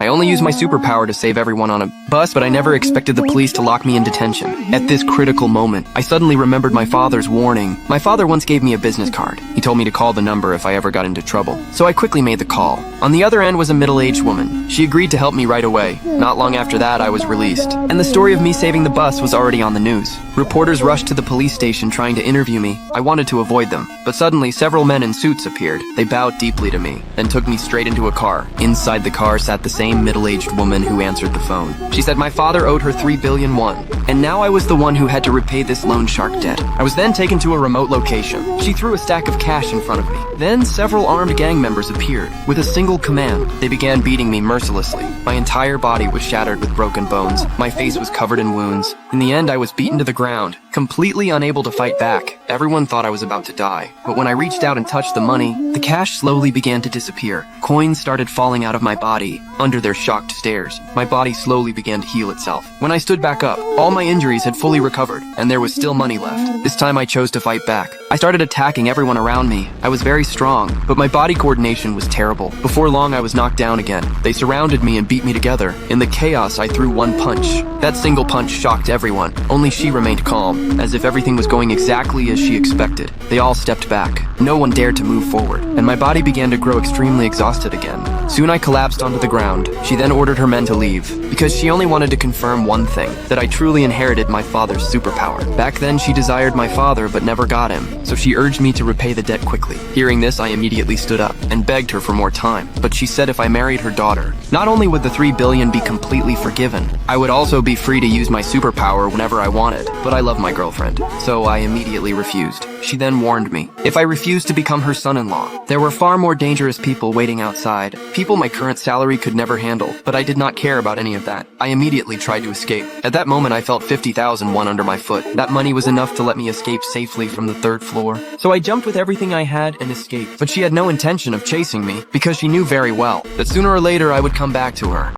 I only used my superpower to save everyone on a bus, but I never expected the police to lock me in detention. At this critical moment, I suddenly remembered my father's warning. My father once gave me a business card. He told me to call the number if I ever got into trouble. So I quickly made the call. On the other end was a middle-aged woman. She agreed to help me right away. Not long after that, I was released. And the story of me saving the bus was already on the news. Reporters rushed to the police station trying to interview me. I wanted to avoid them, but suddenly several men in suits appeared. They bowed deeply to me, then took me straight into a car. Inside the car sat the same middle-aged woman who answered the phone. She said my father owed her 3 billion won, and now I was the one who had to repay this loan shark debt. I was then taken to a remote location. She threw a stack of cash in front of me. Then several armed gang members appeared. With a single command, they began beating me mercilessly. My entire body was shattered with broken bones. My face was covered in wounds. In the end, I was beaten to the ground, completely unable to fight back. Everyone thought I was about to die. But when I reached out and touched the money, the cash slowly began to disappear. Coins started falling out of my body under their shocked stares. My body slowly began to heal itself. When I stood back up, all my injuries had fully recovered, and there was still money left. This time I chose to fight back. I started attacking everyone around me. I was very strong, but my body coordination was terrible. Before long, I was knocked down again. They surrounded me and beat me together. In the chaos, I threw one punch. That single punch shocked everyone. Only she remained calm, as if everything was going exactly as she expected. They all stepped back. No one dared to move forward, and my body began to grow extremely exhausted again. Soon I collapsed onto the ground. She then ordered her men to leave, because she only wanted to confirm one thing, that I truly inherited my father's superpower. Back then, she desired my father but never got him, so she urged me to repay the debt quickly. Hearing this, I immediately stood up and begged her for more time, but she said if I married her daughter, not only would the 3 billion be completely forgiven, I would also be free to use my superpower whenever I wanted. But I love my girlfriend, so I immediately refused. She then warned me, if I refused to become her son-in-law, there were far more dangerous people waiting outside. People my current salary could never handle, but I did not care about any of that. I immediately tried to escape. At that moment, I felt 50,000 won under my foot. That money was enough to let me escape safely from the 3rd floor. So I jumped with everything I had and escaped. But she had no intention of chasing me, because she knew very well that sooner or later I would come back to her.